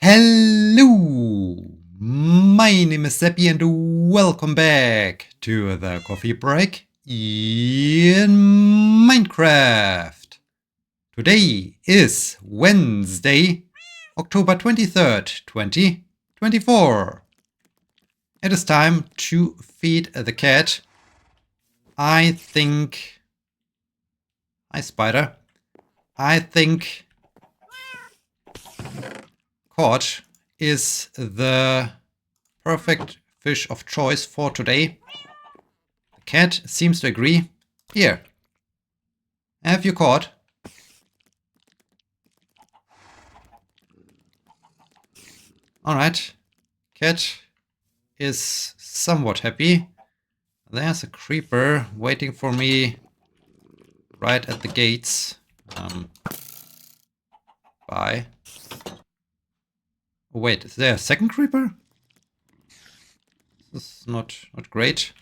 Hello, my name is Sebbi and welcome back to the coffee break in Minecraft. Today is Wednesday, October 23rd, 2024. It is time to feed the cat. I think... Hi, spider. I think cod is the perfect fish of choice for today. The cat seems to agree. Here, have you caught? Alright, cat is somewhat happy. There's a creeper waiting for me right at the gates. Bye. Oh, wait, is there a second creeper? This is not great.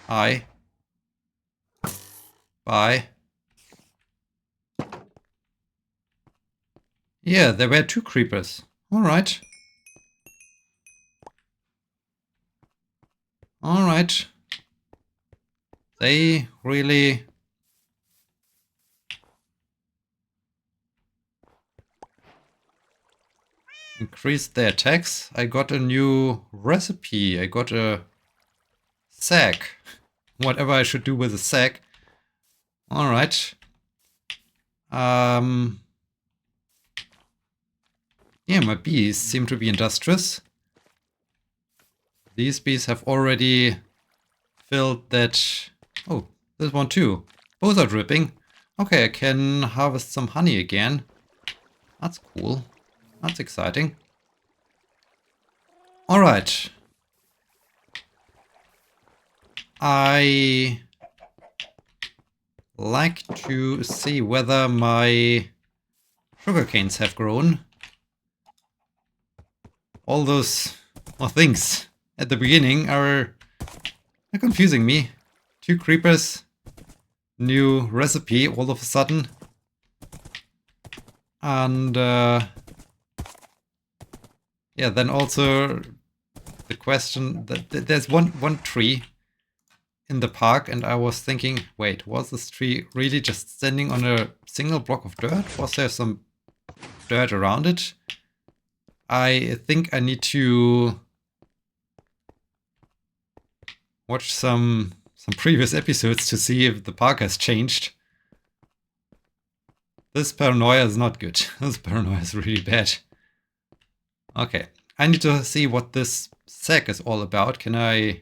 Hi. Bye. Yeah, there were two creepers. Alright. Alright. They really... increased their attacks. I got a new recipe. I got a sack. Whatever I should do with a sack. Alright. Yeah, my bees seem to be industrious. These bees have already filled that... Oh, this one too. Both are dripping. Okay, I can harvest some honey again. That's cool. That's exciting. Alright. I like to see whether my sugar canes have grown. All those things at the beginning are confusing me. Two creepers, new recipe all of a sudden. And yeah, then also the question that there's one tree in the park, and I was thinking, wait, was this tree really just standing on a single block of dirt? Was there some dirt around it? I think I need to watch some previous episodes to see if the park has changed. This paranoia is not good. This paranoia is really bad. Okay, I need to see what this sack is all about. Can I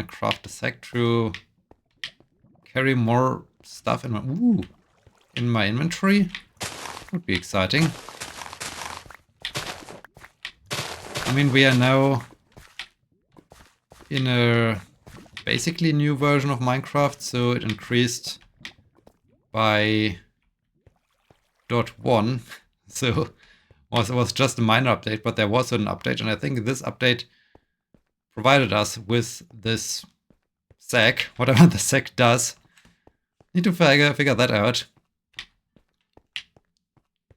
craft a sack to carry more stuff in my inventory? Would be exciting. I mean, we are now in a basically new version of Minecraft, so it increased by 0.1. So it was just a minor update, but there was an update, and I think this update provided us with this sack, whatever the sack does. Need to figure that out.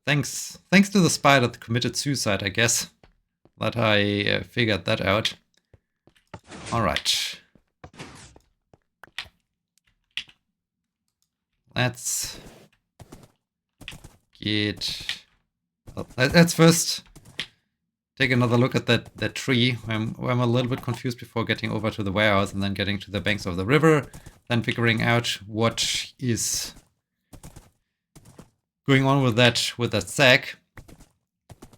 Thanks to the spider that committed suicide, I guess, that I figured that out. Alright. Let's get... let's first take another look at that tree. I'm a little bit confused before getting over to the warehouse and then getting to the banks of the river, then figuring out what is going on with that sack.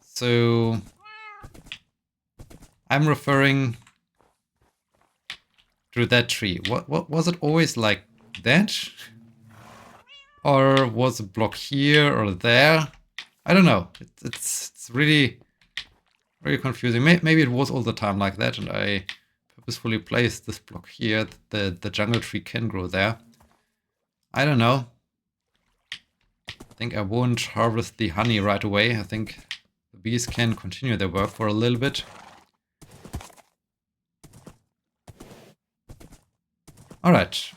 So I'm referring to that tree. What was it always like that? Or was a block here or there? I don't know. It's really confusing. Maybe it was all the time like that, and I purposefully placed this block here that the jungle tree can grow there. I don't know. I think I won't harvest the honey right away. I think the bees can continue their work for a little bit. Alright.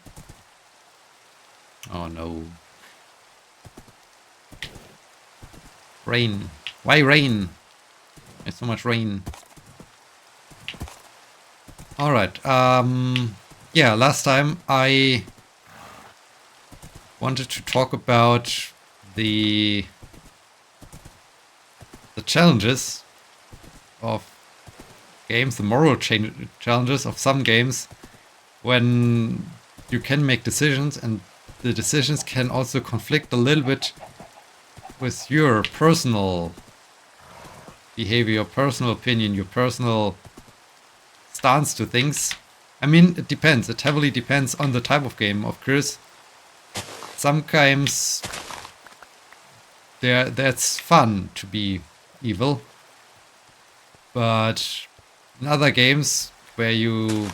Oh no. Rain. Why rain? So much rain. Alright, yeah, last time I wanted to talk about the challenges of games, the moral challenges of some games when you can make decisions and the decisions can also conflict a little bit with your personal behavior, your personal opinion, your personal stance to things. I mean, it depends. It heavily depends on the type of game, of course. Some games, that's fun to be evil. But in other games where you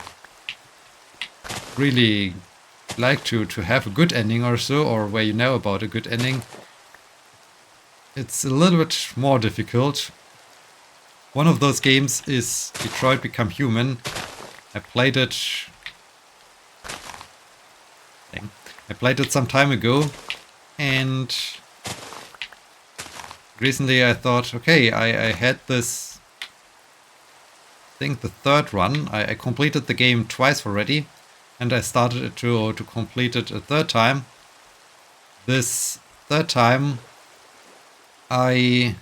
really like to have a good ending or so, or where you know about a good ending, it's a little bit more difficult. One of those games is Detroit Become Human. I played it some time ago, and recently I thought, okay, I had this, I think the third run. I completed the game twice already, and I started it to complete it a third time. This third time I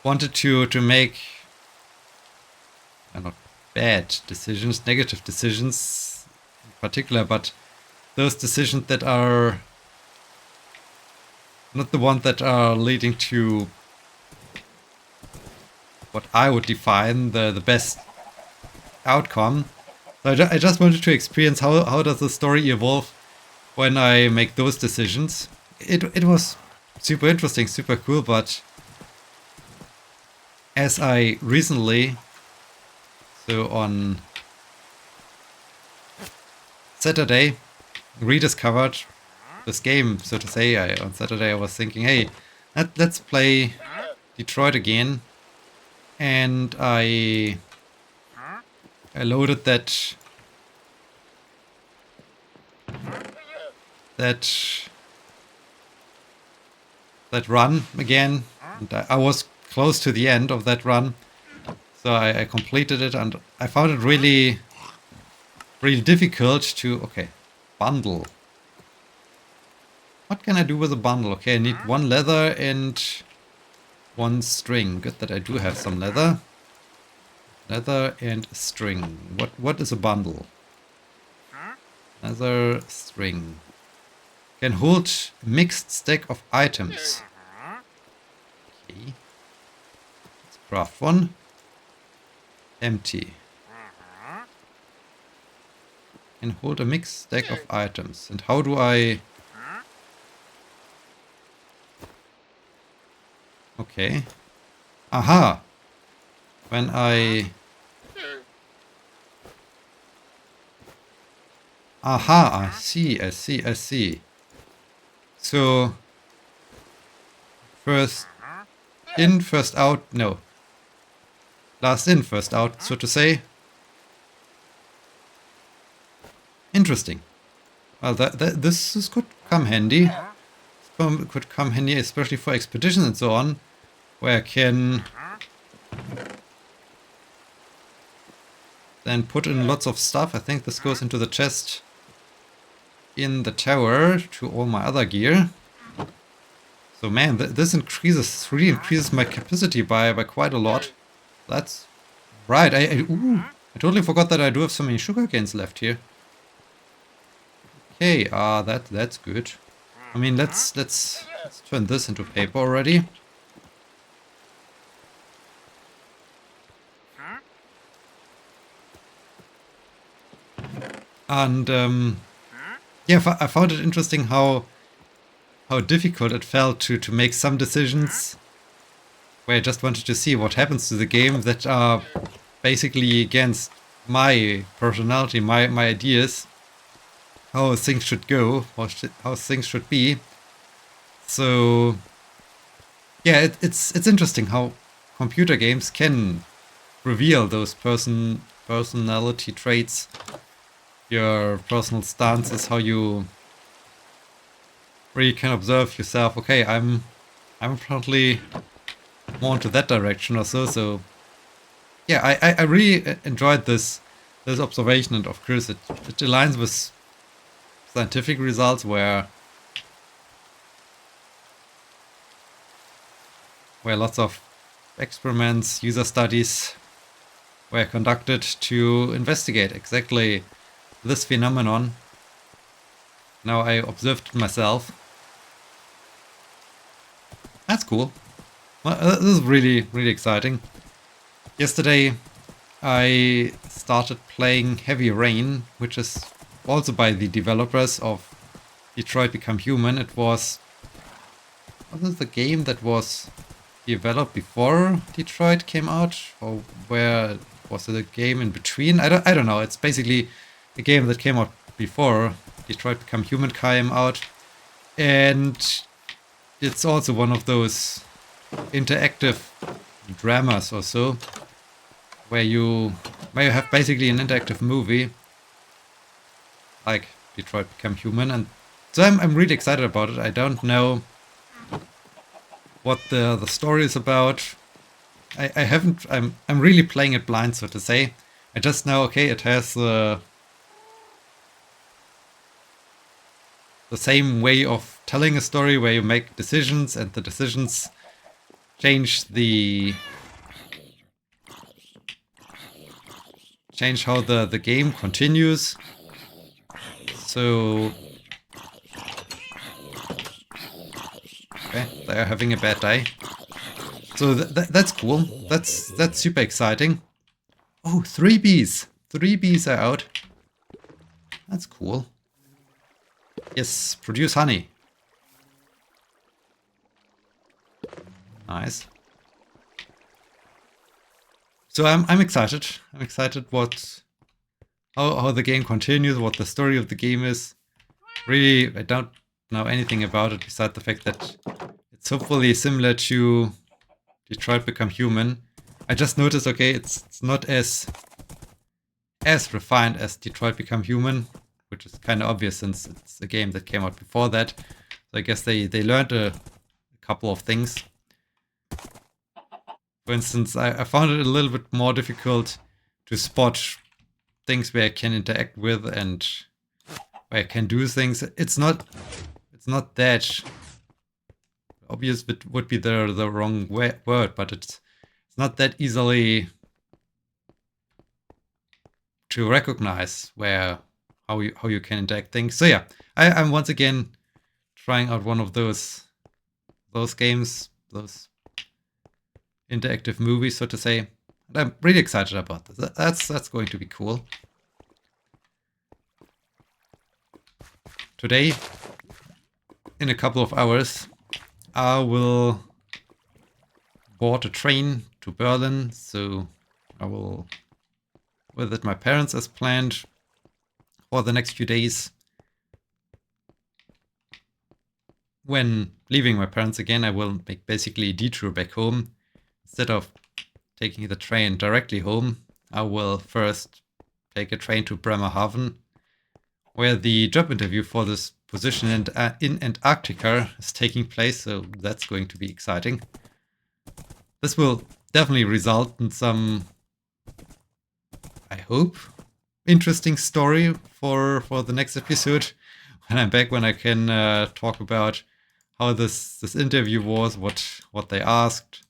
wanted to make not bad decisions, negative decisions in particular, but those decisions that are not the ones that are leading to what I would define the best outcome. So I just wanted to experience how does the story evolve when I make those decisions. It was super interesting, super cool, but as I recently, so on Saturday, rediscovered this game, so to say. On Saturday I was thinking, hey, let's play Detroit again, and I loaded that run again, and I was close to the end of that run, so I completed it, and I found it really difficult to, okay, bundle. What can I do with a bundle? Okay, I need 1 leather and 1 string. Good that I do have some leather. Leather and string. What is a bundle? Leather, string. Can hold mixed stack of items. Okay. Let's craft 1. Empty. Can hold a mixed stack of items. And how do I... Okay. Aha! When I... Aha! I see. So... First in, first out... No. Last in, first out, so to say. Interesting. Well, this could come handy. Could come handy, especially for expeditions and so on, where I can then put in lots of stuff. I think this goes into the chest in the tower to all my other gear. So man, this really increases my capacity by quite a lot. That's right. I totally forgot that I do have so many sugar canes left here. Okay, that's good. I mean, let's turn this into paper already. And yeah, I found it interesting how difficult it felt to make some decisions where I just wanted to see what happens to the game that are basically against my personality, my ideas, how things should go, how things should be. So yeah, it's interesting how computer games can reveal those personality traits, your personal stances, how you really can observe yourself. Okay, I'm apparently more into that direction or so. So yeah, I really enjoyed this observation, and of course it aligns with scientific results where lots of experiments, user studies were conducted to investigate exactly this phenomenon. Now I observed it myself. That's cool. Well, this is really, really exciting. Yesterday I started playing Heavy Rain, which is also by the developers of Detroit Become Human. It was the game that was developed before Detroit came out, or where was it a game in between? I don't know. It's basically a game that came out before Detroit Become Human came out, and it's also one of those interactive dramas or so, where you have basically an interactive movie like Detroit Become Human, and so I'm really excited about it. I don't know what the story is about. I haven't. I'm really playing it blind, so to say. I just know, okay, it has the same way of telling a story where you make decisions, and the decisions change how the game continues. So okay, they're having a bad day. So that's cool. That's super exciting. Oh, 3 bees. 3 bees are out. That's cool. Yes, produce honey. Nice. So I'm excited. I'm excited how the game continues, what the story of the game is. Really, I don't know anything about it besides the fact that it's hopefully similar to Detroit Become Human. I just noticed, okay, it's not as refined as Detroit Become Human, which is kind of obvious since it's a game that came out before that. So I guess they learned a couple of things. For instance, I found it a little bit more difficult to spot things where I can interact with and where I can do things. It's not that obvious. It would be the wrong word, but it's not that easily to recognize how you can interact things. So yeah, I'm once again trying out one of those games, those interactive movies, so to say. And I'm really excited about this. That's going to be cool. Today, in a couple of hours, I will board a train to Berlin, so I will visit my parents as planned for the next few days. When leaving my parents again, I will make basically a detour back home. Instead of taking the train directly home, I will first take a train to Bremerhaven, where the job interview for this position in Antarctica is taking place, so that's going to be exciting. This will definitely result in some, I hope, interesting story for the next episode when I'm back, when I can talk about how this interview was, what they asked,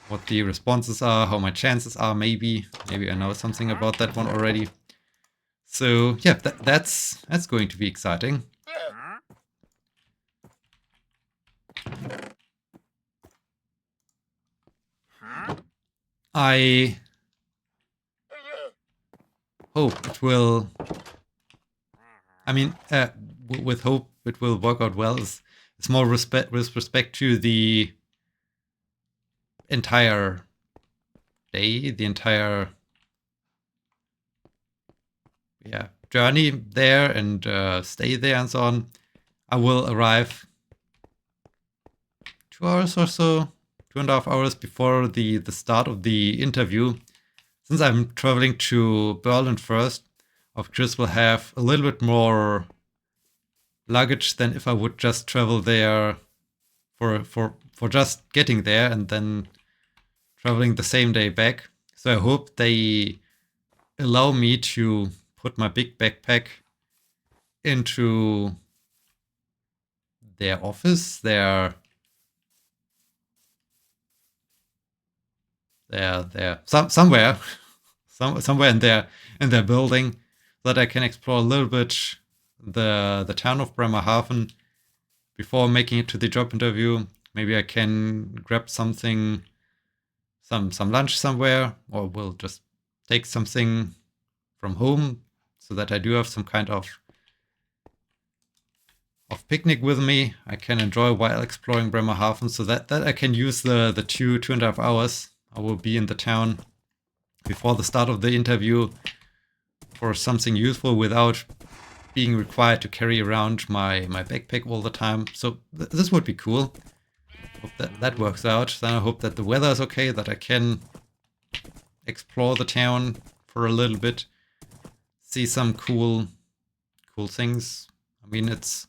what the responses are, how my chances are. Maybe I know something about that one already. So yeah, that's going to be exciting. I hope it will. I mean, with hope it will work out well. It's more with respect to the entire day, the entire journey there and stay there and so on. I will arrive 2 hours or so, 2.5 hours before the start of the interview. Since I'm traveling to Berlin first, of course we'll have a little bit more luggage than if I would just travel there for just getting there and then traveling the same day back. So I hope they allow me to put my big backpack into their office, somewhere, somewhere in their building, so that I can explore a little bit the town of Bremerhaven before making it to the job interview. Maybe I can grab something, some lunch somewhere, or we'll just take something from home so that I do have some kind of picnic with me I can enjoy while exploring Bremerhaven, so that I can use the 2.5 hours I will be in the town before the start of the interview for something useful without being required to carry around my backpack all the time. So this would be cool. Hope that works out. Then I hope that the weather is okay, that I can explore the town for a little bit, see some cool things. I mean, it's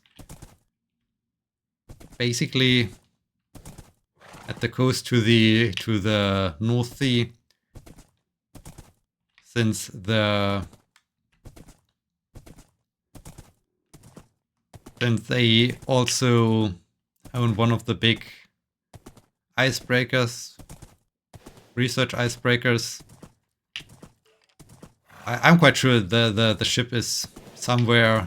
basically at the coast to the North Sea, since they also own one of the big icebreakers, research icebreakers. I'm quite sure the ship is somewhere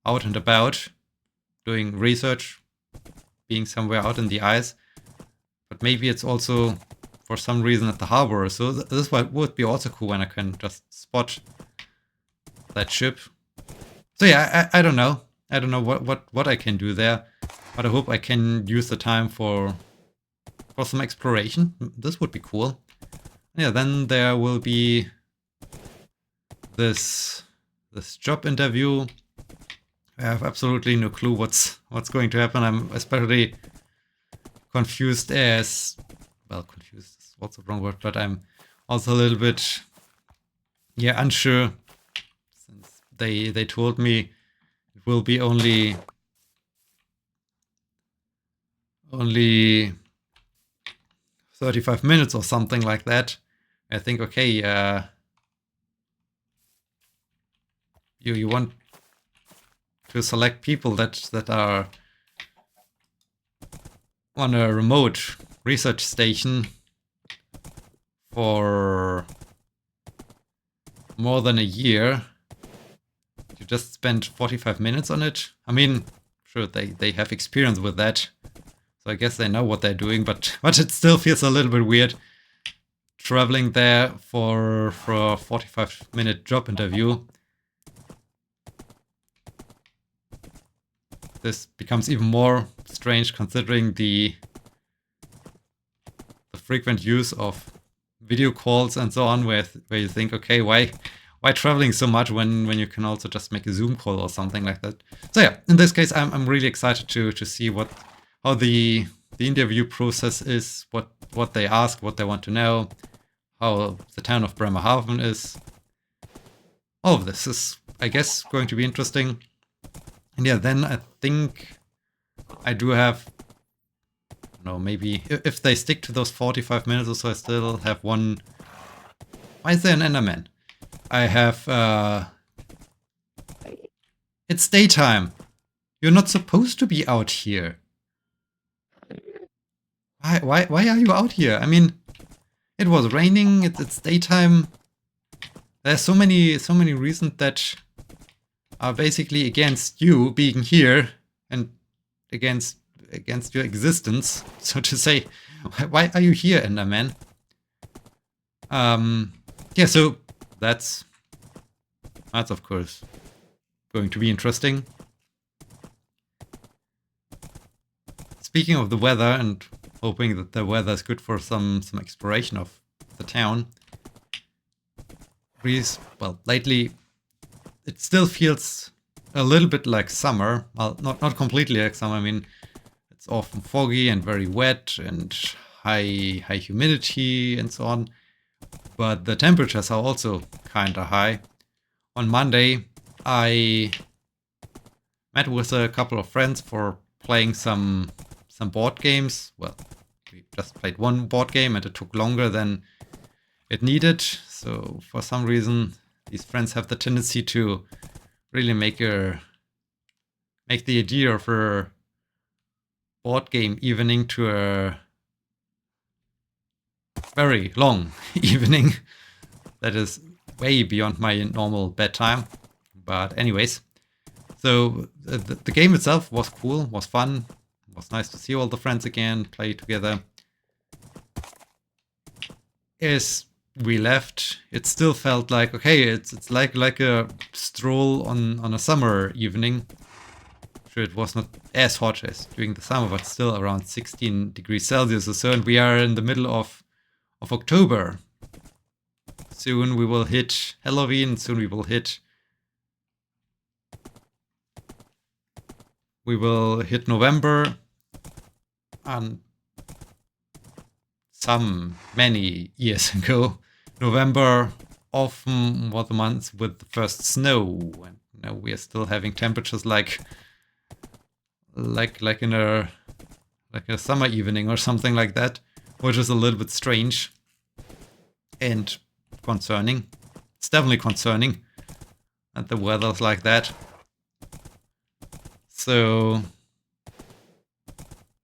out and about doing research, being somewhere out in the ice, but maybe it's also for some reason at the harbor. So this would be also cool when I can just spot that ship. So yeah, I don't know. I don't know what I can do there, but I hope I can use the time for some exploration. This would be cool. Yeah, then there will be this job interview. I have absolutely no clue what's going to happen. I'm especially confused as well. Confused is also the wrong word, but I'm also a little bit unsure, since they told me it will be only 35 minutes or something like that. I think, okay, you want to select people that are on a remote research station for more than a year. You just spend 45 minutes on it. I mean, sure, they have experience with that, so I guess they know what they're doing, but it still feels a little bit weird traveling there for a 45-minute job interview. This becomes even more strange considering the frequent use of video calls and so on, where you think, okay, why traveling so much when you can also just make a Zoom call or something like that. So yeah, in this case, I'm really excited to see how the interview process is, what they ask, what they want to know, how the town of Bremerhaven is. All of this is, I guess, going to be interesting. And yeah, then I think I do have, maybe if they stick to those 45 minutes or so, I still have one. Why is there an Enderman? I have, it's daytime. You're not supposed to be out here. Why are you out here? I mean, it was raining, it's daytime. There's so many reasons that are basically against you being here and against your existence, so to say. Why are you here, Enderman? Yeah, so that's of course going to be interesting. Speaking of the weather, and hoping that the weather is good for some exploration of the town. Well, lately it still feels a little bit like summer. Well, not completely like summer. I mean, it's often foggy and very wet and high humidity and so on. But the temperatures are also kind of high. On Monday, I met with a couple of friends for playing some some board games. Well, we just played one board game and it took longer than it needed. So for some reason, these friends have the tendency to really make the idea of a board game evening to a very long evening that is way beyond my normal bedtime. But anyways, so the game itself was cool, was fun, was nice to see all the friends again, play together. As we left, it still felt like, okay, it's like a stroll on a summer evening. Sure, it was not as hot as during the summer, but still around 16 degrees Celsius or so, and we are in the middle of October. Soon we will hit Halloween, soon we will hit November, and many years ago, November often was the month with the first snow, and now we are still having temperatures like in a summer evening or something like that, which is a little bit strange and concerning. It's definitely concerning that the weather's like that. So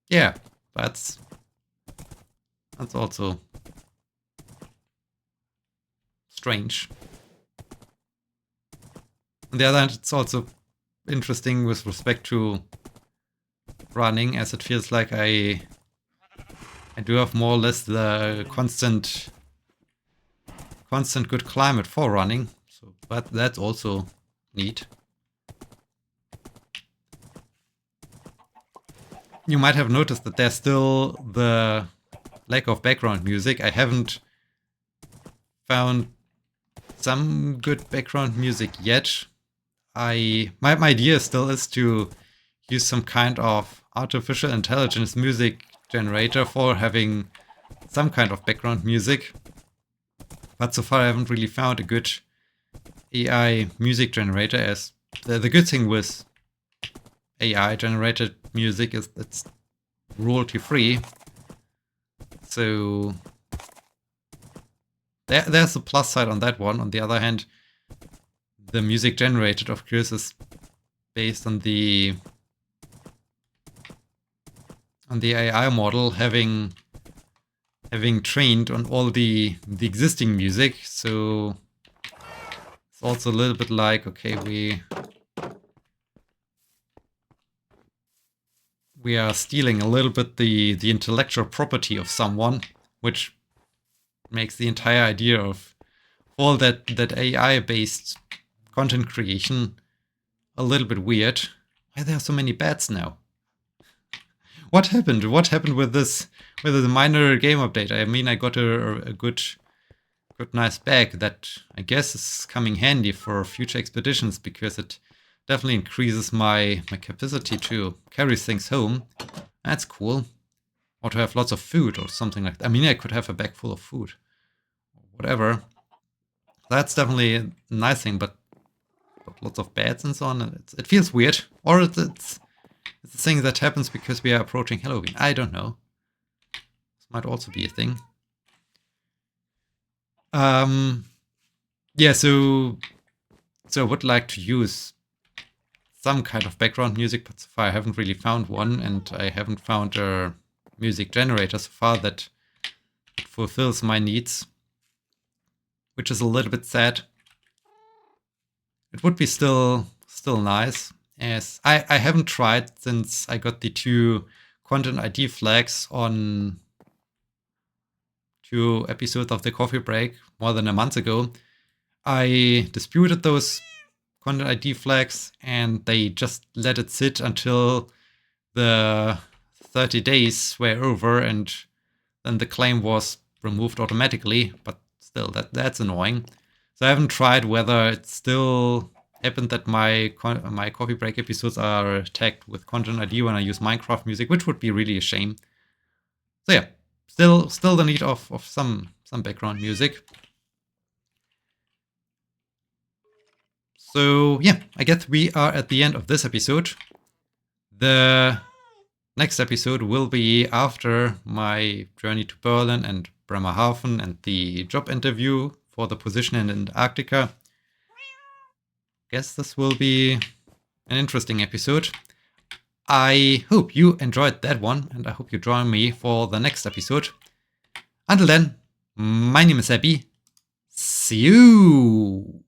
yeah, that's also strange. On the other hand, it's also interesting with respect to running, as it feels like I do have more or less the constant good climate for running. So, but that's also neat. You might have noticed that there's still the lack of background music. I haven't found some good background music yet. My idea still is to use some kind of artificial intelligence music generator for having some kind of background music. But so far I haven't really found a good AI music generator, as the good thing with AI generated music is it's royalty free. So there's a plus side on that one. On the other hand, the music generated, of course, is based on the AI model having trained on all the existing music. So it's also a little bit like, okay, we are stealing a little bit the intellectual property of someone, which makes the entire idea of all that AI-based content creation a little bit weird. Why are there so many bats now? What happened? What happened with this minor game update? I mean, I got a good nice bag that I guess is coming handy for future expeditions, because it definitely increases my capacity to carry things home. That's cool. Or to have lots of food or something like that. I mean, I could have a bag full of food. Whatever. That's definitely a nice thing, but lots of beds and so on. It feels weird. Or it's a thing that happens because we are approaching Halloween. I don't know. This might also be a thing. Yeah, so I would like to use some kind of background music, but so far I haven't really found one, and I haven't found a music generator so far that fulfills my needs, which is a little bit sad. It would be still nice, as I haven't tried since I got the 2 content ID flags on 2 episodes of the Coffee Break more than a month ago. I disputed those content ID flags, and they just let it sit until the 30 days were over, and then the claim was removed automatically. But still, that's annoying. So I haven't tried whether it still happened that my Coffee Break episodes are tagged with content ID when I use Minecraft music, which would be really a shame. So yeah, still the need of some background music. So yeah, I guess we are at the end of this episode. The next episode will be after my journey to Berlin and Bremerhaven and the job interview for the position in Antarctica. Guess this will be an interesting episode. I hope you enjoyed that one, and I hope you join me for the next episode. Until then, my name is Sebbi. See you!